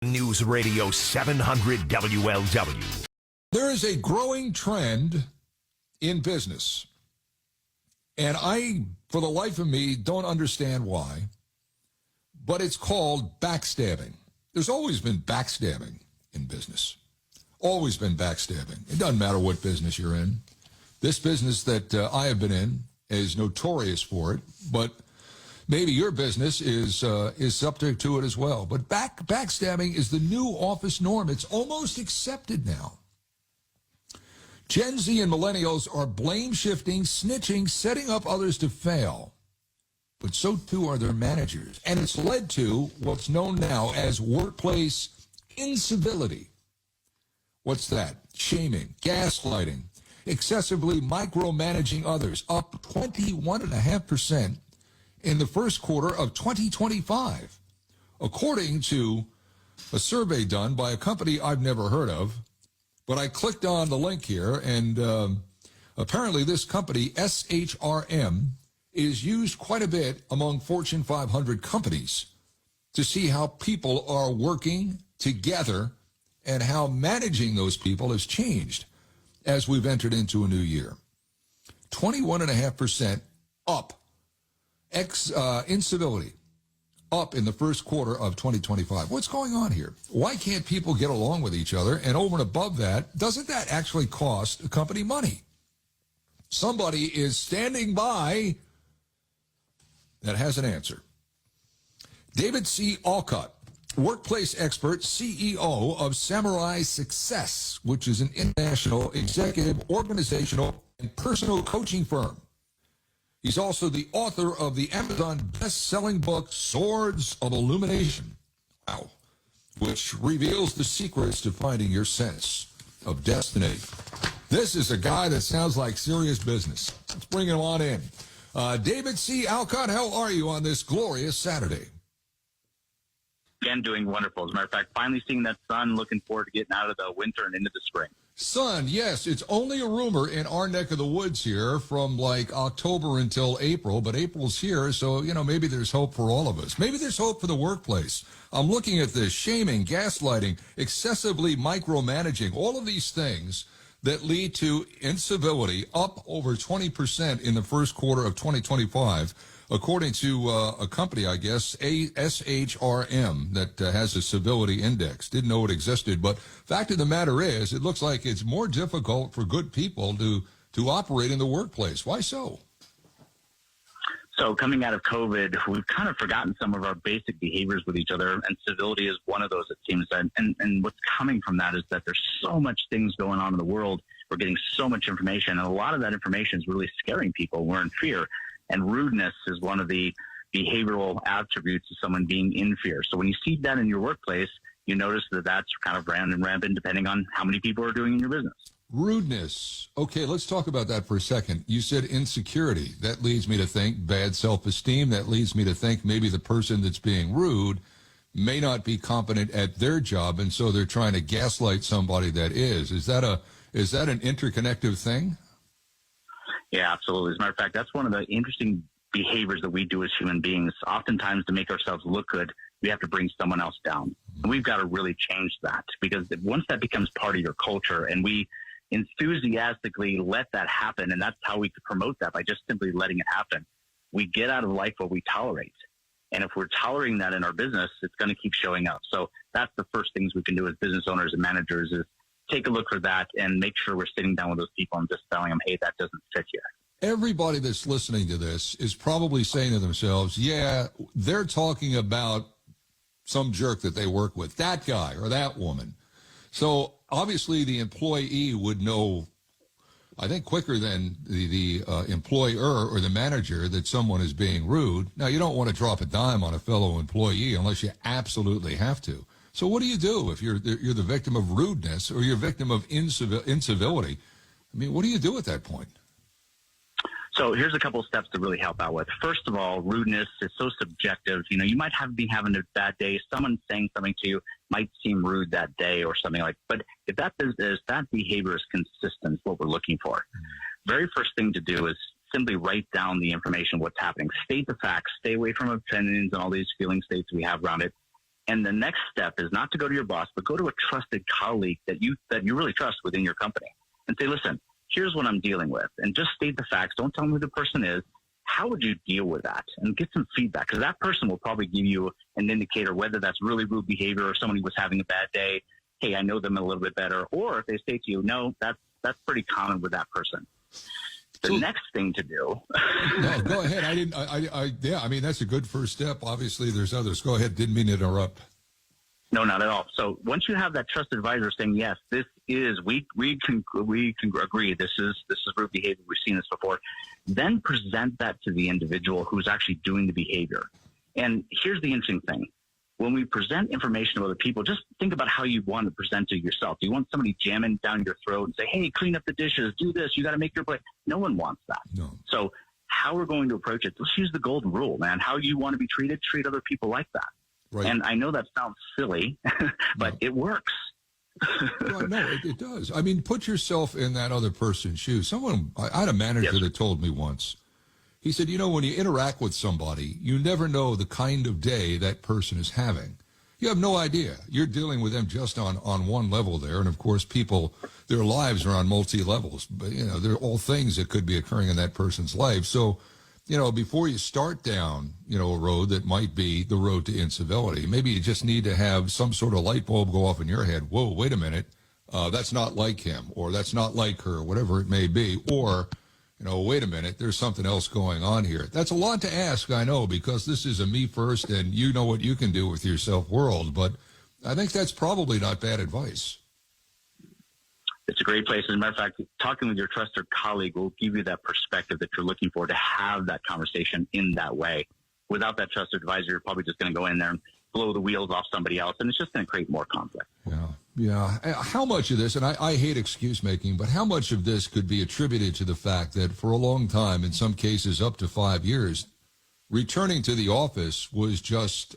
News Radio 700 WLW. There is a growing trend in business, and I, for the life of me, don't understand why, but it's called backstabbing. There's always been backstabbing in business. Always been backstabbing. It doesn't matter what business you're in. This business that I have been in is notorious for it, but maybe your business is subject to it as well. But backstabbing is the new office norm. It's almost accepted now. Gen Z and millennials are blame-shifting, snitching, setting up others to fail. But so too are their managers. And it's led to what's known now as workplace incivility. What's that? Shaming, gaslighting, excessively micromanaging others, up 21.5% in the first quarter of 2025, according to a survey done by a company I've never heard of. But I clicked on the link here, and apparently this company, SHRM, is used quite a bit among Fortune 500 companies to see how people are working together and how managing those people has changed as we've entered into a new year. 21.5% up. Incivility up in the first quarter of 2025. What's going on here? Why can't people get along with each other? And over and above that, doesn't that actually cost a company money? Somebody is standing by that has an answer. David C. Olcott, workplace expert, CEO of Samurai Success, which is an international executive, organizational, and personal coaching firm. He's also the author of the Amazon best-selling book, Swords of Illumination, wow, which reveals the secrets to finding your sense of destiny. This is a guy that sounds like serious business. Let's bring him on in. David C. Olcott, how are you on this glorious Saturday? Again, doing wonderful. As a matter of fact, finally seeing that sun, looking forward to getting out of the winter and into the spring. Sun, yes, it's only a rumor in our neck of the woods here from like October until April, but April's here, so, maybe there's hope for all of us. Maybe there's hope for the workplace. I'm looking at this: shaming, gaslighting, excessively micromanaging, all of these things that lead to incivility, up over 20% in the first quarter of 2025, according to a company, I guess, SHRM, that has a civility index. Didn't know it existed, but fact of the matter is, it looks like it's more difficult for good people to operate in the workplace. Why so? So coming out of COVID, we've kind of forgotten some of our basic behaviors with each other, and civility is one of those, it seems. And what's coming from that is that there's so much things going on in the world. We're getting so much information, and a lot of that information is really scaring people. We're in fear. And rudeness is one of the behavioral attributes of someone being in fear. So when you see that in your workplace, you notice that that's kind of rampant depending on how many people are doing in your business. Rudeness. Okay, let's talk about that for a second. You said insecurity. That leads me to think bad self-esteem. That leads me to think maybe the person that's being rude may not be competent at their job, and so they're trying to gaslight somebody that is. Is that an interconnected thing? Yeah, absolutely. As a matter of fact, that's one of the interesting behaviors that we do as human beings. Oftentimes, to make ourselves look good, we have to bring someone else down. And we've got to really change that, because once that becomes part of your culture and we enthusiastically let that happen, and that's how we could promote that, by just simply letting it happen, we get out of life what we tolerate. And if we're tolerating that in our business, it's going to keep showing up. So that's the first things we can do as business owners and managers is take a look for that and make sure we're sitting down with those people and just telling them, hey, that doesn't fit here. Everybody that's listening to this is probably saying to themselves, yeah, they're talking about some jerk that they work with, that guy or that woman. So obviously the employee would know, I think, quicker than the employer or the manager that someone is being rude. Now, you don't want to drop a dime on a fellow employee unless you absolutely have to. So what do you do if you're the victim of rudeness or you're a victim of incivility? I mean, what do you do at that point? So here's a couple of steps to really help out with. First of all, rudeness is so subjective. You might be having a bad day. Someone saying something to you might seem rude that day or something like that. But if that behavior is consistent, what we're looking for. Very first thing to do is simply write down the information, what's happening. State the facts. Stay away from opinions and all these feeling states we have around it. And the next step is not to go to your boss, but go to a trusted colleague that you really trust within your company and say, listen, here's what I'm dealing with. And just state the facts. Don't tell me who the person is. How would you deal with that? And get some feedback, because that person will probably give you an indicator whether that's really rude behavior or somebody was having a bad day. Hey, I know them a little bit better. Or if they say to you, no, that's pretty common with that person. The next thing to do. No, go ahead. I mean, that's a good first step. Obviously, there's others. Go ahead. Didn't mean to interrupt. No, not at all. So once you have that trusted advisor saying, yes, this is, we can agree, this is rude behavior. We've seen this before. Then present that to the individual who's actually doing the behavior. And here's the interesting thing. When we present information to other people, just think about how you want to present to yourself. Do you want somebody jamming down your throat and say, hey, clean up the dishes, do this, you got to make your plate? No one wants that. No. So how we're going to approach it, let's use the golden rule, man. How you want to be treated, treat other people like that. Right. And I know that sounds silly, but it works. Well, no, it does. I mean, put yourself in that other person's shoes. I had a manager that told me once, he said, when you interact with somebody, you never know the kind of day that person is having. You have no idea. You're dealing with them just on one level there. And, of course, people, their lives are on multi-levels. But, they're all things that could be occurring in that person's life. So, before you start down, a road that might be the road to incivility, maybe you just need to have some sort of light bulb go off in your head. Whoa, wait a minute. That's not like him, or that's not like her, whatever it may be. Or, wait a minute, there's something else going on here. That's a lot to ask, I know, because this is a me first and you know what you can do with yourself world. But I think that's probably not bad advice. It's a great place. As a matter of fact, talking with your trusted colleague will give you that perspective that you're looking for to have that conversation in that way. Without that trusted advisor, you're probably just going to go in there and blow the wheels off somebody else, and it's just going to create more conflict. Yeah. How much of this, and I hate excuse making, but how much of this could be attributed to the fact that for a long time, in some cases up to 5 years, returning to the office was just,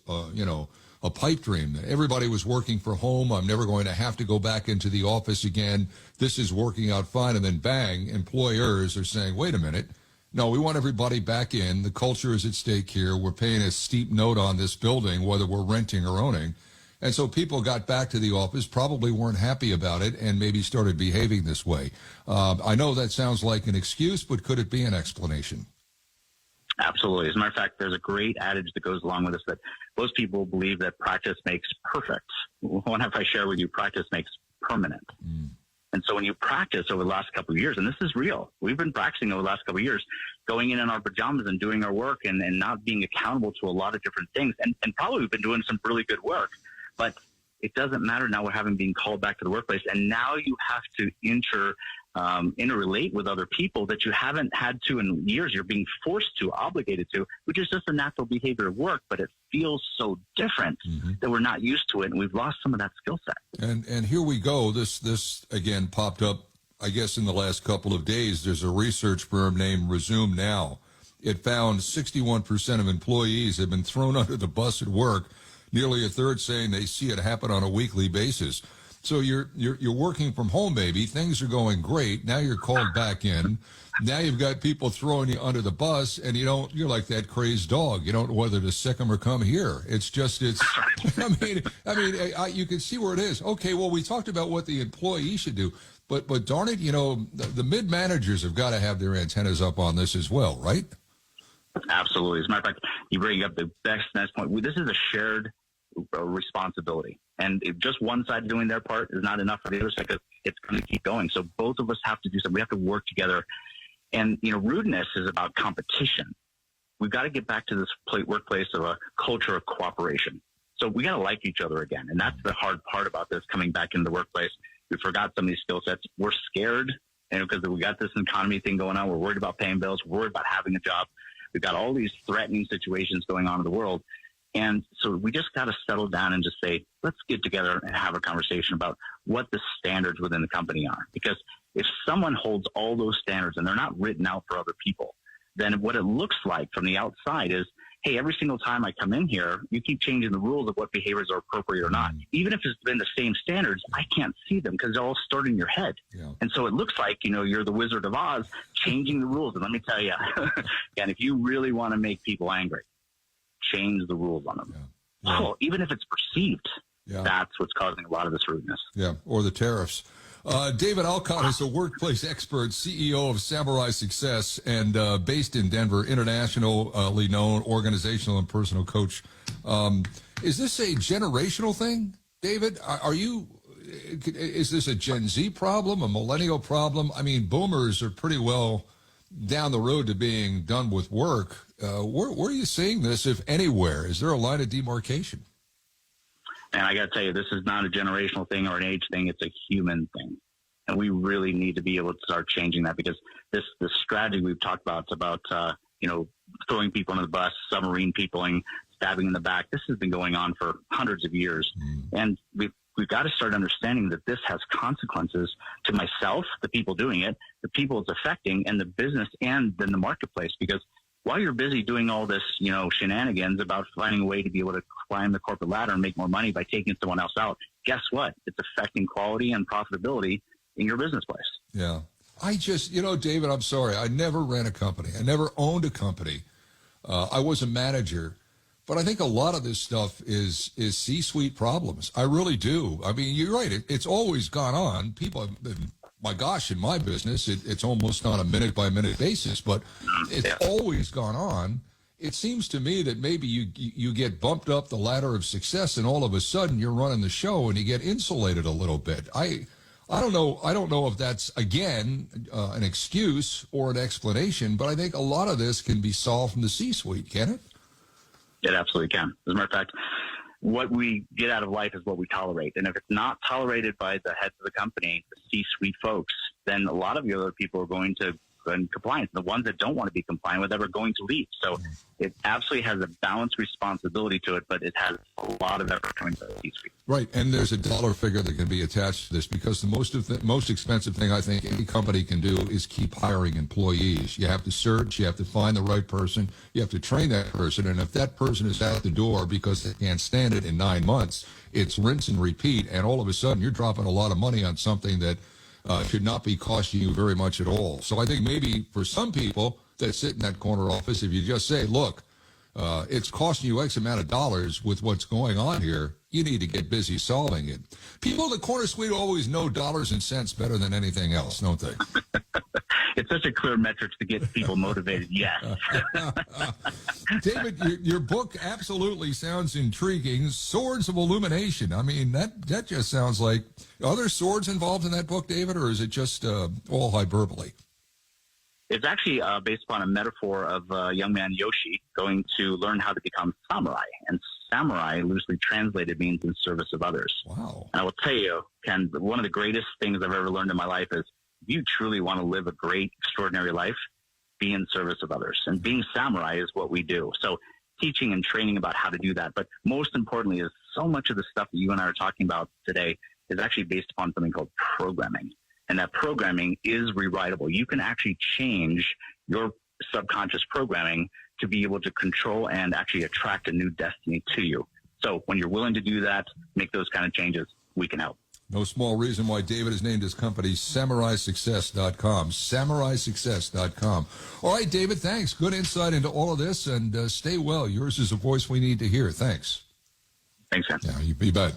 a pipe dream. Everybody was working from home. I'm never going to have to go back into the office again. This is working out fine. And then bang, employers are saying, wait a minute. No, we want everybody back in. The culture is at stake here. We're paying a steep note on this building, whether we're renting or owning. And so people got back to the office, probably weren't happy about it, and maybe started behaving this way. I know that sounds like an excuse, but could it be an explanation? Absolutely. As a matter of fact, there's a great adage that goes along with this that most people believe that practice makes perfect. What if I share with you, practice makes permanent. And so when you practice over the last couple of years, and this is real, we've been practicing over the last couple of years, going in our pajamas and doing our work and not being accountable to a lot of different things. And probably we've been doing some really good work, but it doesn't matter now. We're having been called back to the workplace, and now you have to interrelate with other people that you haven't had to in years. You're being forced to, obligated to, which is just a natural behavior of work, but it feels so different that we're not used to it, and we've lost some of that skill set. And here we go. This again popped up, I guess, in the last couple of days. There's a research firm named Resume Now. It found 61% of employees have been thrown under the bus at work, nearly a third saying they see it happen on a weekly basis. So you're working from home, baby. Things are going great. Now you're called back in. Now you've got people throwing you under the bus, and you're like that crazed dog. You don't know whether to sick 'em or come here. I mean, you can see where it is. Okay, well, we talked about what the employee should do, but darn it, the mid-managers have got to have their antennas up on this as well, right? Absolutely. As a matter of fact, you bring up the next point. This is a shared responsibility. And if just one side doing their part is not enough for the other side, because it's going to keep going. So both of us have to do something. We have to work together. And, rudeness is about competition. We've got to get back to this workplace of a culture of cooperation. So we got to like each other again. And that's the hard part about this, coming back into the workplace. We forgot some of these skill sets. We're scared, because we got this economy thing going on. We're worried about paying bills. We're worried about having a job. We've got all these threatening situations going on in the world. And so we just got to settle down and just say, let's get together and have a conversation about what the standards within the company are. Because if someone holds all those standards and they're not written out for other people, then what it looks like from the outside is, hey, every single time I come in here, you keep changing the rules of what behaviors are appropriate or not. Even if it's been the same standards, I can't see them because they're all stored in your head. Yeah. And so it looks like, you're the Wizard of Oz changing the rules. And let me tell you, again, if you really want to make people angry, change the rules on them. even if it's perceived, that's what's causing a lot of this rudeness. Yeah, or the tariffs. David Olcott is a workplace expert, CEO of Samurai Success, and based in Denver, internationally known organizational and personal coach. Is this a generational thing, David? Is this a Gen Z problem, a millennial problem? I mean, boomers are pretty well down the road to being done with work. Where are you seeing this, if anywhere? Is there a line of demarcation? And I got to tell you, this is not a generational thing or an age thing. It's a human thing. And we really need to be able to start changing that, because this strategy we've talked about, it's about, throwing people under the bus, submarine peopling, stabbing in the back. This has been going on for hundreds of years. And we've got to start understanding that this has consequences to myself, the people doing it, the people it's affecting, and the business and then the marketplace. Because while you're busy doing all this, shenanigans about finding a way to be able to climb the corporate ladder and make more money by taking someone else out, guess what? It's affecting quality and profitability in your business place. Yeah. I just, David, I'm sorry. I never ran a company. I never owned a company. I was a manager. But I think a lot of this stuff is C-suite problems. I really do. I mean, you're right. It's always gone on. People, my gosh, in my business, it's almost on a minute-by-minute basis, but it's always gone on. It seems to me that maybe you get bumped up the ladder of success, and all of a sudden you're running the show, and you get insulated a little bit. I don't know. I don't know if that's, again, an excuse or an explanation, but I think a lot of this can be solved from the C-suite, can it? It absolutely can. As a matter of fact, what we get out of life is what we tolerate. And if it's not tolerated by the heads of the company, the C-suite folks, then a lot of the other people are going to go in compliance. The ones that don't want to be compliant with it are going to leave. So it absolutely has a balanced responsibility to it, but it has a lot of effort coming to the C-suite. Right, and there's a dollar figure that can be attached to this, because the most expensive thing I think any company can do is keep hiring employees. You have to search, you have to find the right person, you have to train that person, and if that person is out the door because they can't stand it in 9 months, it's rinse and repeat, and all of a sudden you're dropping a lot of money on something that should not be costing you very much at all. So I think maybe for some people that sit in that corner office, if you just say, look, it's costing you X amount of dollars with what's going on here, you need to get busy solving it. People in the corner suite always know dollars and cents better than anything else, don't they? It's such a clear metric to get people motivated, yes. David, your book absolutely sounds intriguing. Swords of Illumination. I mean, that just sounds like, are there swords involved in that book, David, or is it just all hyperbole? It's actually based upon a metaphor of a young man, Yoshi, going to learn how to become samurai. And samurai, loosely translated, means in service of others. Wow. And I will tell you, Ken, one of the greatest things I've ever learned in my life is, if you truly want to live a great, extraordinary life, be in service of others. And being samurai is what we do. So teaching and training about how to do that. But most importantly is so much of the stuff that you and I are talking about today is actually based upon something called programming. And that programming is rewritable. You can actually change your subconscious programming to be able to control and actually attract a new destiny to you. So when you're willing to do that, make those kind of changes, we can help. No small reason why David has named his company SamuraiSuccess.com. SamuraiSuccess.com. All right, David, thanks. Good insight into all of this, and stay well. Yours is a voice we need to hear. Thanks. Thanks, Ken. Yeah, you bet.